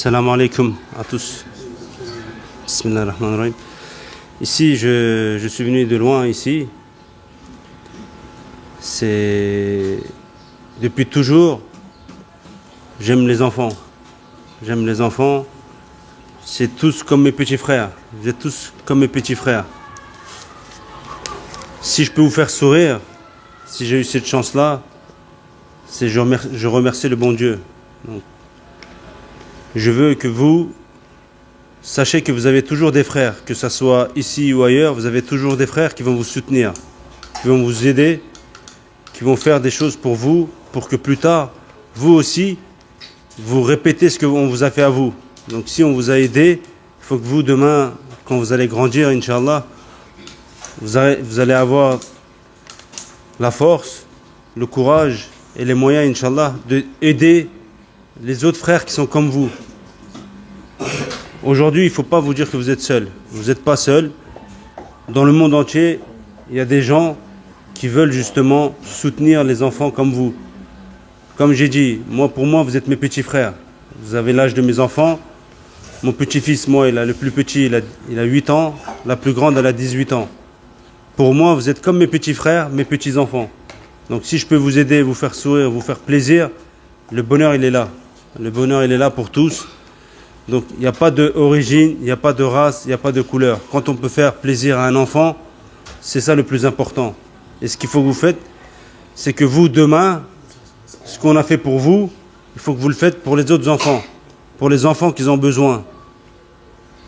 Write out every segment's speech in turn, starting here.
Salam alaikum à tous. Bismillahirrahmanirrahim. Ici, je suis venu de loin ici. C'est depuis toujours, j'aime les enfants. J'aime les enfants. C'est tous comme mes petits frères. Vous êtes tous comme mes petits frères. Si je peux vous faire sourire, si j'ai eu cette chance-là, c'est je remercie le bon Dieu. Donc, je veux que vous sachiez que vous avez toujours des frères, que ce soit ici ou ailleurs, vous avez toujours des frères qui vont vous soutenir, qui vont vous aider, qui vont faire des choses pour vous, pour que plus tard, vous aussi, vous répétez ce qu'on vous a fait à vous. Donc si on vous a aidé, il faut que vous, demain, quand vous allez grandir, Inch'Allah, vous allez avoir la force, le courage et les moyens, Inch'Allah, d'aider les autres frères qui sont comme vous. Aujourd'hui, il ne faut pas vous dire que vous êtes seul. Vous n'êtes pas seul. Dans le monde entier, il y a des gens qui veulent justement soutenir les enfants comme vous. Comme j'ai dit, pour moi, vous êtes mes petits frères. Vous avez l'âge de mes enfants. Mon petit-fils, le plus petit, il a 8 ans. La plus grande, elle a 18 ans. Pour moi, vous êtes comme mes petits frères, mes petits-enfants. Donc si je peux vous aider, vous faire sourire, vous faire plaisir, le bonheur, il est là. Le bonheur, il est là pour tous. Donc il n'y a pas d'origine, il n'y a pas de race, il n'y a pas de couleur. Quand on peut faire plaisir à un enfant, c'est ça le plus important. Et ce qu'il faut que vous faites, c'est que vous, demain, ce qu'on a fait pour vous, il faut que vous le faites pour les autres enfants. Pour les enfants qui ont besoin.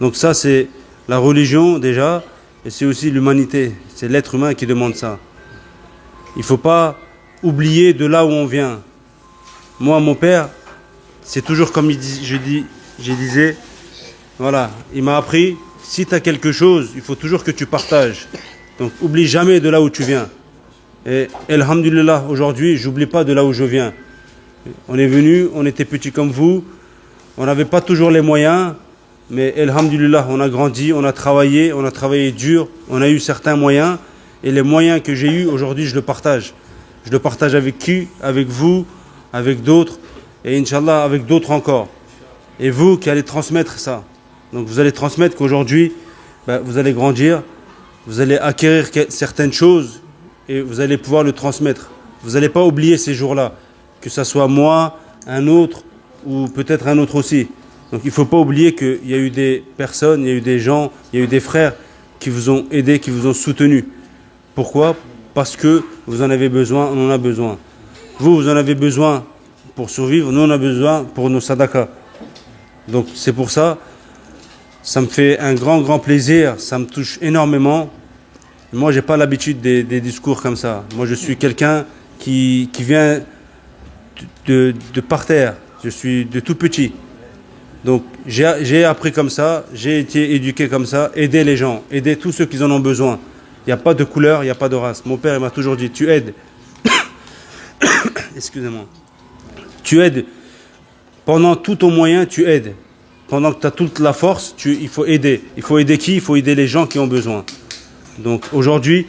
Donc ça, c'est la religion déjà, et c'est aussi l'humanité. C'est l'être humain qui demande ça. Il ne faut pas oublier de là où on vient. Moi, mon père, c'est toujours comme je disais, voilà, il m'a appris, si tu as quelque chose, il faut toujours que tu partages. Donc, oublie jamais de là où tu viens. Et alhamdulillah, aujourd'hui, j'oublie pas de là où je viens. On est venu, on était petits comme vous, on n'avait pas toujours les moyens, mais alhamdulillah, on a grandi, on a travaillé dur, on a eu certains moyens, et les moyens que j'ai eus, aujourd'hui, je le partage. Je le partage avec qui? Avec vous, avec d'autres, et Inch'Allah, avec d'autres encore. Et vous qui allez transmettre ça. Donc vous allez transmettre qu'aujourd'hui, vous allez grandir, vous allez acquérir certaines choses, et vous allez pouvoir le transmettre. Vous n'allez pas oublier ces jours-là, que ce soit moi, un autre, ou peut-être un autre aussi. Donc il ne faut pas oublier qu'il y a eu des personnes, il y a eu des gens, il y a eu des frères qui vous ont aidé, qui vous ont soutenu. Pourquoi? Parce que vous en avez besoin, on en a besoin. Vous en avez besoin pour survivre, nous on a besoin pour nos sadakas. Donc c'est pour ça, ça me fait un grand plaisir, ça me touche énormément. Moi j'ai pas l'habitude des discours comme ça. Moi je suis quelqu'un qui vient de par terre, je suis de tout petit. Donc j'ai appris comme ça, j'ai été éduqué comme ça, aider les gens, aider tous ceux qui en ont besoin. Il n'y a pas de couleur, il n'y a pas de race. Mon père il m'a toujours dit, tu aides. Excusez-moi. Tu aides. Pendant tout ton moyen, tu aides. Pendant que tu as toute la force, il faut aider. Il faut aider qui? Il faut aider les gens qui ont besoin. Donc aujourd'hui,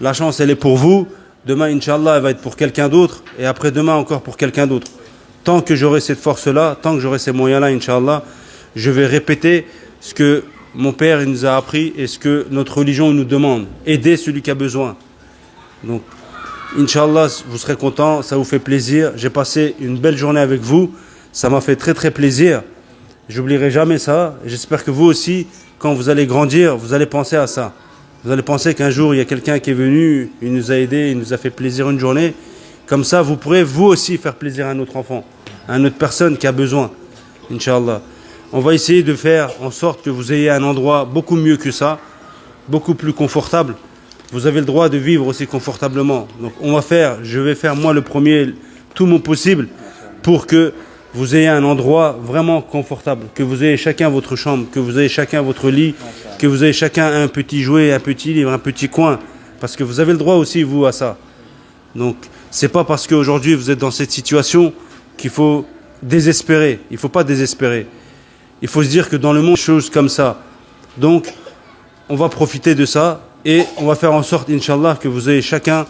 la chance, elle est pour vous. Demain, Inch'Allah, elle va être pour quelqu'un d'autre. Et après-demain, encore pour quelqu'un d'autre. Tant que j'aurai cette force-là, tant que j'aurai ces moyens-là, Inch'Allah, je vais répéter ce que mon père il nous a appris et ce que notre religion nous demande. Aider celui qui a besoin. Donc, Inch'Allah, vous serez content, ça vous fait plaisir. J'ai passé une belle journée avec vous. Ça m'a fait très plaisir. J'oublierai jamais ça. J'espère que vous aussi, quand vous allez grandir, vous allez penser à ça. Vous allez penser qu'un jour, il y a quelqu'un qui est venu, il nous a aidés, il nous a fait plaisir une journée. Comme ça, vous pourrez vous aussi faire plaisir à un autre enfant, à une autre personne qui a besoin. Inch'Allah. On va essayer de faire en sorte que vous ayez un endroit beaucoup mieux que ça, beaucoup plus confortable. Vous avez le droit de vivre aussi confortablement. Donc je vais faire moi le premier, tout mon possible pour que vous ayez un endroit vraiment confortable, que vous ayez chacun votre chambre, que vous ayez chacun votre lit, que vous ayez chacun un petit jouet, un petit livre, un petit coin, parce que vous avez le droit aussi, vous, à ça. Donc, c'est pas parce qu'aujourd'hui vous êtes dans cette situation qu'il faut désespérer. Il ne faut pas désespérer. Il faut se dire que dans le monde, choses comme ça. Donc, on va profiter de ça et on va faire en sorte, Inch'Allah, que vous ayez chacun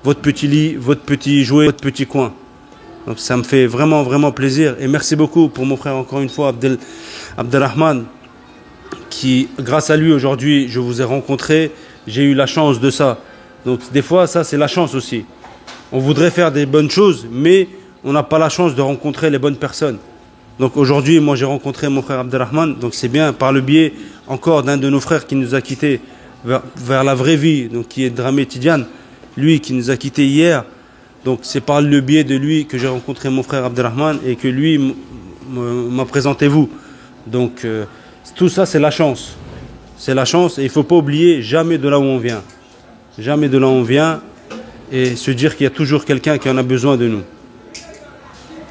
votre petit lit, votre petit jouet, votre petit coin. Donc ça me fait vraiment, vraiment plaisir. Et merci beaucoup pour mon frère, encore une fois, Abdelrahman, qui, grâce à lui, aujourd'hui, je vous ai rencontré. J'ai eu la chance de ça. Donc des fois, ça, c'est la chance aussi. On voudrait faire des bonnes choses, mais on n'a pas la chance de rencontrer les bonnes personnes. Donc aujourd'hui, moi, j'ai rencontré mon frère Abdelrahman. Donc c'est bien, par le biais encore d'un de nos frères qui nous a quittés vers la vraie vie, donc qui est Dramé Tidiane, lui qui nous a quittés hier. Donc c'est par le biais de lui que j'ai rencontré mon frère Abdelrahman et que lui m'a présenté vous. Donc tout ça, c'est la chance. C'est la chance et il ne faut pas oublier jamais de là où on vient. Jamais de là où on vient et se dire qu'il y a toujours quelqu'un qui en a besoin de nous.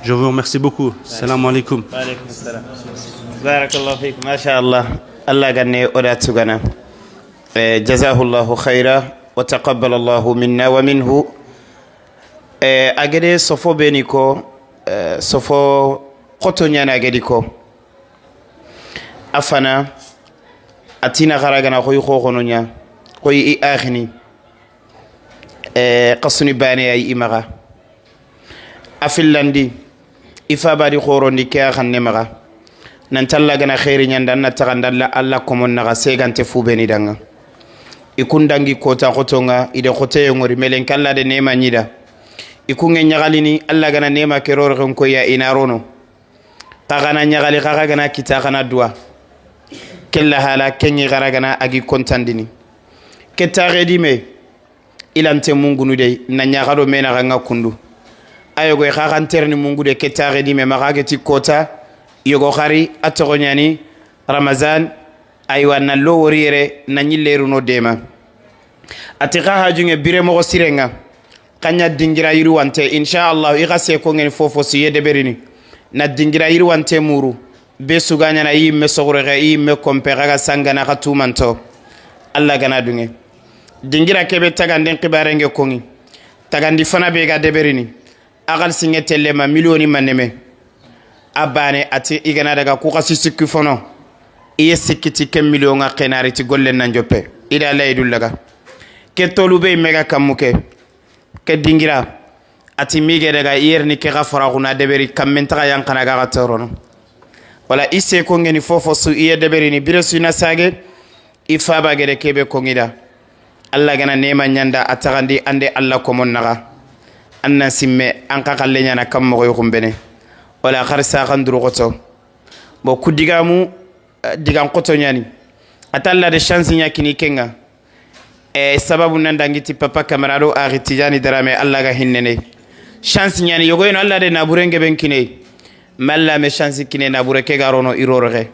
Je vous remercie beaucoup. Salam alaikum. Wa alaikum salam. Barakallahu fikum. Masha'Allah. Allah ganne oda tugana. Jazahullahu khaira wa taqabbalallahu minna wa minhu. Agede sofo beniko sofo khotonyana agedi ko. Afana atina garagana koy khokononya koy I akhini. Qasuni bani ay imaga. Afillandi ifa badi khorondi kya khanne maga nan talla gana khairi nyanda na tagandalla alla komon naga segante fubeni danga ikundangi kota khotonga ide khote ngori melen kala de nema nyida ikunge nyagalini alla gana nema keror ko ya inarono tagana nyagali gaga gana kita kana dua kella hala kenyi gara gana agi kontandini ketare dime ilante mungunu de na nyagado mena ganga kundu ayogo xaxan terni mungude ketare di me magageti kota yogo xari atogonyani ramazan aywa na lo worire na nyilleru no dema ati xa hajunge bire mo sirenga kanya dingira yiru wante insha Allah I xase ko ngeni fofo si yede berini na dingira yiru wante muru be suganya na yi me sogore yi me kompera ga sangana ka tumanto Allah gana dunge dingira kebe taganden qibarenge kongi tagandi fana be ga deberini agal singe telema milioni maneme abane ati igana daga ku khasi sikki fono iye sikiti kem million ga kenari ti golle nan joppe ida laydul laga ke tolu be mega kamuke ke dingira ati mige daga yerni ke gafara kuna deberi kamenta yan kana ga torono wala isse ko ngeni fofo su iye deberi ni biresu na sage ifa ba gede kebe ko ngida alla gana nema nyanda atagandi ande alla ko mon naga anna simme an ka kalle nyana kam mo ko kumbene wala kharsa khanduru goto bo kudigamu digan qoto nyani atalla de chance nyakini kenga sababu nandangiti papa kamarado aritijani darame alla ga hinnene chance nyani yogo en alla de naburenge benkine malla me chance kine nabure ke garono irorege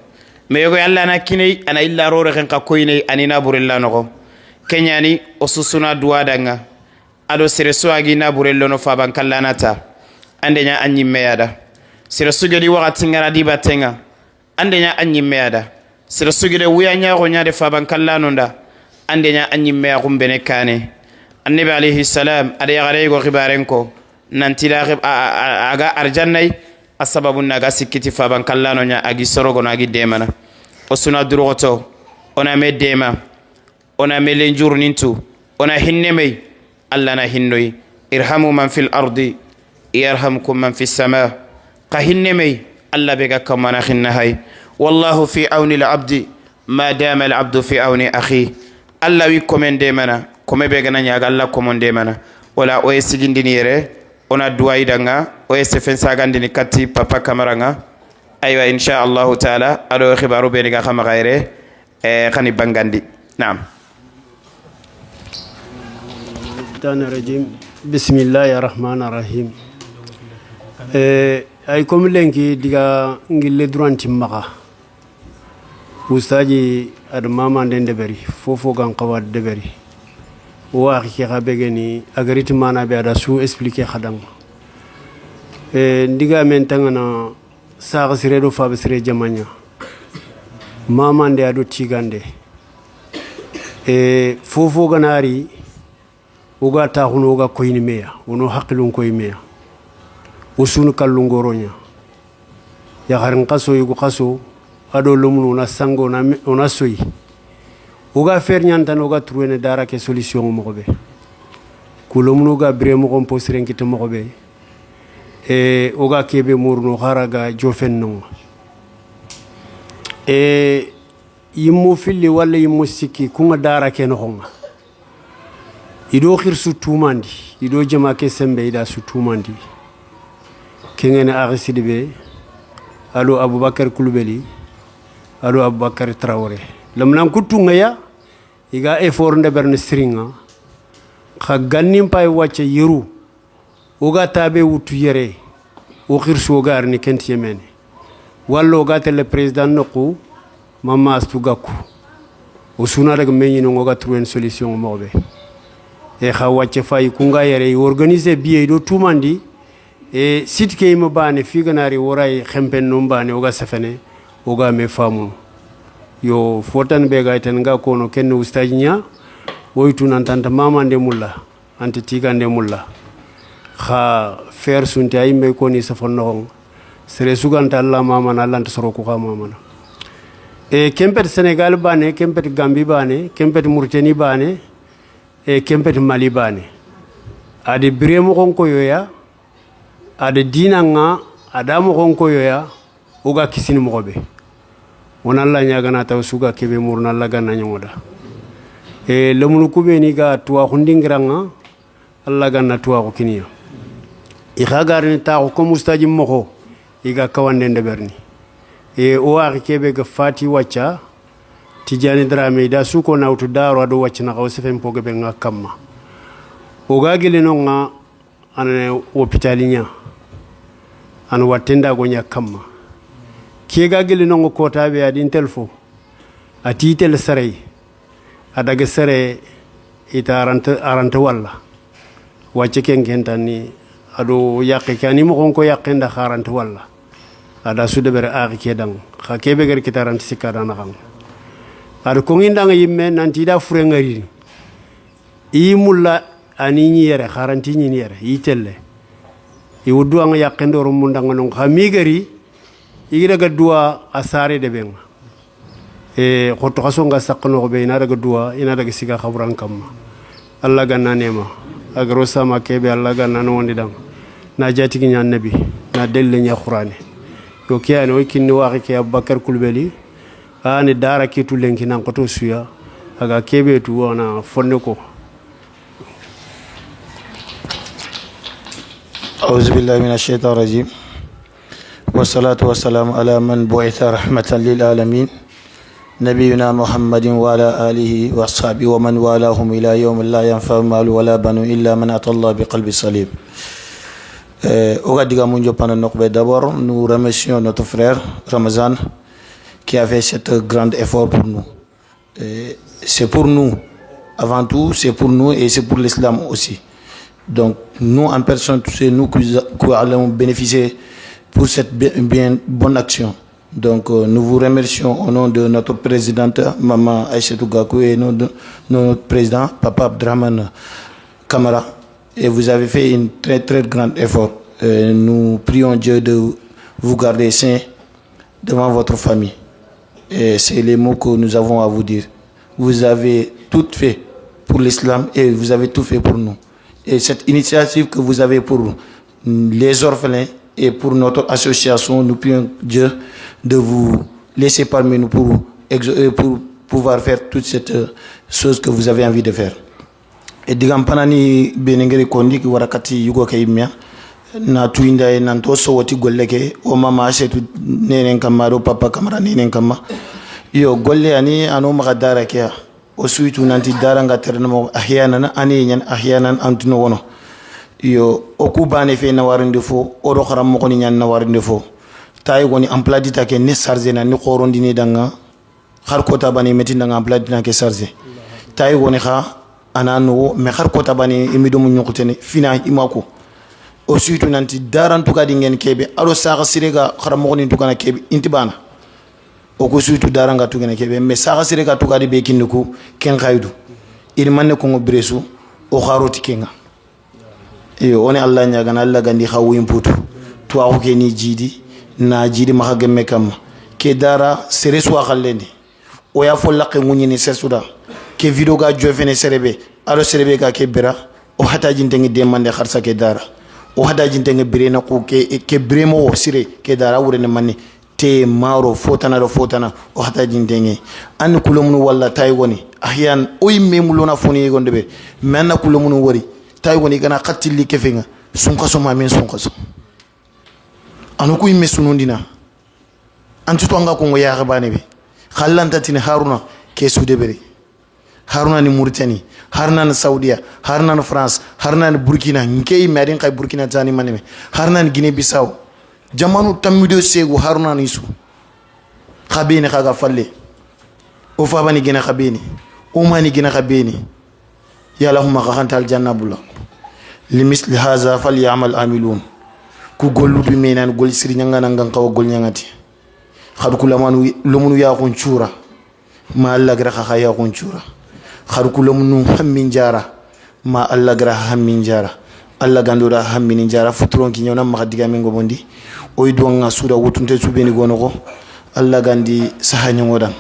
me yogo alla na kine ana illa rorege ka koyne ani naburella no kenyani osusuna duwadanga ado sereso agi naburello no faban kallanata andenya anyimme yada sereso gedi wakati ngara diba tenga andenya anyimme yada sereso gedi wuya nyago nyade faban kallanonda andenya anyimme ya kumbene kane annabi alayhi salam ada yagare go khibarenko nantila aga arjannai asababu naga sikiti faban kallano nya agi sorogo no agi demana osuna duroto ona me dema ona me lenjur nintu ona hinnemei alla na hinnoy irhamu man fil ardi yarhamkum man fis sama qahinnemei alla bega kamana khinnahay wallahu fi auni al abdi ma dama al abdu fi auni akhi alla wi komende mana kome bega na nyaga alla komonde mana wala o sigindini yere ona duwai danga o sefen sagandini katti papa kamaranga aywa insha Allah taala ado khibaru be ga khama gaire khani bangandi naam rajim bismillahir rahmanir rahim ay comme lenki diga ngille duranti maka ustaji ad mama ndende beri fofo gan qawad de beri wa xi xabegeni agariti mana be ada su expliquer khadam ndiga men tangana sa siredo fa be sire jamanya mama nde ado tigande fofo ganari uga taxuno uga koyni meya wono haqilun koy meya usunu kallungoronya ya garin qaso yugo qaso ado lumunu na sango na ona soyi uga fer nyanta no ga trouver dara ke solution mo be ku lumunu ga bre mo kom posren kite mo be oga kebe murno haraga jofen non yimmu filli walla yimmu sikki kunga dara ke no honga ido khir su tumandi ido jama ke sembe ida su tumandi kengene arisidibe alo abubakar kulubeli alo abubakar traoré lamnan kutunga ya iga effort nde berne stringa kha gannim pay wacce yeru oga tabe wutu yere o khirso garni kent yemene wallo ga tele président noko mama astu gakku o suna daga meñi no ngoga trouver une solution mobe e kha wacce fay kunga yere organiser biye do tumandi e site ke mo bane figanari woray khempen no bane oga safene oga me famu yo fotan be ga ten ga kono ken ustajinya woytu nan tanta mama nde mulla anti tiga nde mulla kha fer sunti ay me koni safonno sere suganta alla mama na lanta soro ko kha mama e kempet Sénégal bane kempet Gambie bane kempet Mauritanie bane e kempet Mali bane ade biremo konko yoya ade dinanga adamo konko yoya oga kisini mogobe wonalla nyagana taw suga kebe murna la ganna nyoda e lamunu kubeni ga tuwa khundingiranga alla ganna tuwa ko kiniya i khagarni ta ko mustaji moko iga kawande ndeberni e o ari kebe ga fati wacha tijani drame da suko nawtu daro ado wacca na ko sefen poge be ngakamma o ga gele no nga an hôpitalinya an watenda go nyakamma ke ga gele no ko tabe adin telfo ati tel saray adaga sare ita aranta walla wacce ken gentani ado yakke kani mo ko yakke nda kharanta walla ada sude bere aaki kedang kha kebe ger kitaran sikada na xam ado ko nginda nga yimme nanti da fure ngari i mulla ani ni yere kharanti ni yere yitelle i wudu nga yakke ndoro munda nga non khami gari i daga duwa asare de benga e ko to kaso nga sakno be ina daga duwa ina daga siga khabran kam alla ganna nema agro sama kebe alla ganna no wondi dam na jati gi nyan nabi na delle nya qur'ani yo kiyani o kinni waxi ke Abubakar Kulubeli ani dara kitu lenki nan koto suya aga kebe tu wona fonne ko أعوذ بالله من الشيطان الرجيم والصلاة والسلام على من بعث رحمة للعالمين نبينا محمد وعلى آله وصحبه ومن والاهم إلى يوم لا ينفع مال ولا بنون إلا من أتى الله بقلب سليم. D'abord, nous remercions notre frère Ramazan qui a fait cet grand effort pour nous. C'est pour nous, avant tout, c'est pour nous et c'est pour l'islam aussi. Donc, nous en personne, c'est nous qui allons bénéficier pour cette bonne action. Donc, nous vous remercions au nom de notre présidente, Maman Aïssatou Gakou, et de notre président, Papa Abdraman Kamara. Et vous avez fait un très très grand effort. Nous prions Dieu de vous garder sain devant votre famille. Et c'est les mots que nous avons à vous dire. Vous avez tout fait pour l'islam et vous avez tout fait pour nous. Et cette initiative que vous avez pour les orphelins et pour notre association, nous prions Dieu de vous laisser parmi nous pour pouvoir faire toute cette chose que vous avez envie de faire. Et digam panani benengeri kondi ki warakati yugo kaimia na tuinda e nanto so wati golleke o mama shetu nenen kamaro papa kamara nenen kama yo golle ani ano magadara kya o suitu nanti daranga ternamo ahyanan ani nyan ahyanan antuno wono yo okubane fe na warinde fo o do kharam mo ko nyan na warinde fo tay goni ampladita ke ne sarze na ni khorondi ni danga khar ko tabani meti danga ampladita ke sarze tay goni kha anano me khar ko tabani imido mu nyokutene fina imako o suitu nanti daran tuka dingen kebe alo saga sirega kharam mo ni tukana kebe intibana o ko suitu daranga tukana kebe me saga sirega tuka di be kinduko ken khaydu il manne ko ngobresu o kharoti kenga e on Allah nya gana Allah gandi khawu imputu to a ko ni jidi na jidi ma gemme kam ke dara sere so khallende o ya fo laqe nguni ni sesuda ke video ga jofene serebe alo serebe ga ke bira o hata jinte ngi demande kharsa ke dara o hada jintenge birena ko ke bremo sire ke dara wure ne manni te maro fotana do fotana o hada jintenge an kulumunu walla tay woni ahyan o yimme mulona foni gonde be menna kulumunu wori tay woni gana khatilli kefenga sunkaso ma men sunkaso anu ko yimme sunundina antu to anga ko ngo ya bane be khallanta tin haruna ke sude bere haruna ni Mauritanie haruna ni Saudiya haruna ni France haruna ni Burkina nkei medin kay Burkina tani maneme haruna ni Guinea Bissau jamanu tamido segu haruna ni su khabene khaga falle o fa bani gina khabene o mani gina khabene ya lahumma khantal jannabullah limisli hadha falyamal amilun ku gollu bi menan gol siri nyanga ngan kaw gol nyangati khadu kulamanu lumunu ya kun chura ma Allah gra kha ya kun chura khadu kulamunu hammin jara ma Allah gra hammin jara Allah gandura hammin jara futron ki nyona ma diga min gobondi o yido nga suda wotunte subeni gono ko Allah gandi sahanyo ngodan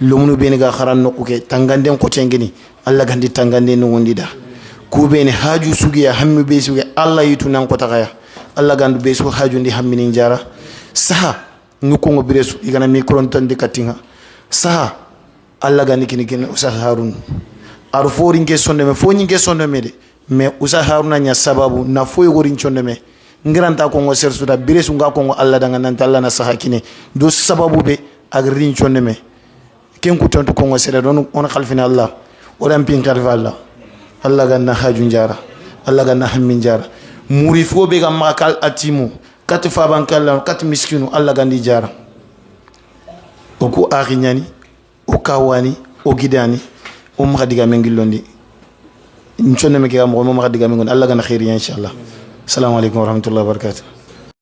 lumunu beni ga kharan no ke tanganden ko tengeni Allah gandi tangande no wondida ku beni haju sugiya hammi be sugi Allah yitu nan ko takaya Allah gandu be su haju ndi hammin jara saha nuko ngo biresu igana micro ntande katinga saha Allah gani kini usa harun arfori nge sonde me fo nge sonde me de me usa haruna nya sababu na fo yorin chonde me ngiranta ko ngo sersu da biresu nga ko ngo Allah danga nan Allah na saha kine do sababu be agrin chonde me ken ku tonto ko ngo sere don on khalfina Allah odan pin karfa Allah ganna haju njara Allah ganna hammin jara muri fo be ga makal atimu kat faban kala kat miskinu Allah gandi jara o ko akhinyani o kawani o gidani o ma diga mengilondi nchone me ke mo ma diga mengon Allah gana khair inshallah assalamu alaikum warahmatullahi wabarakatuh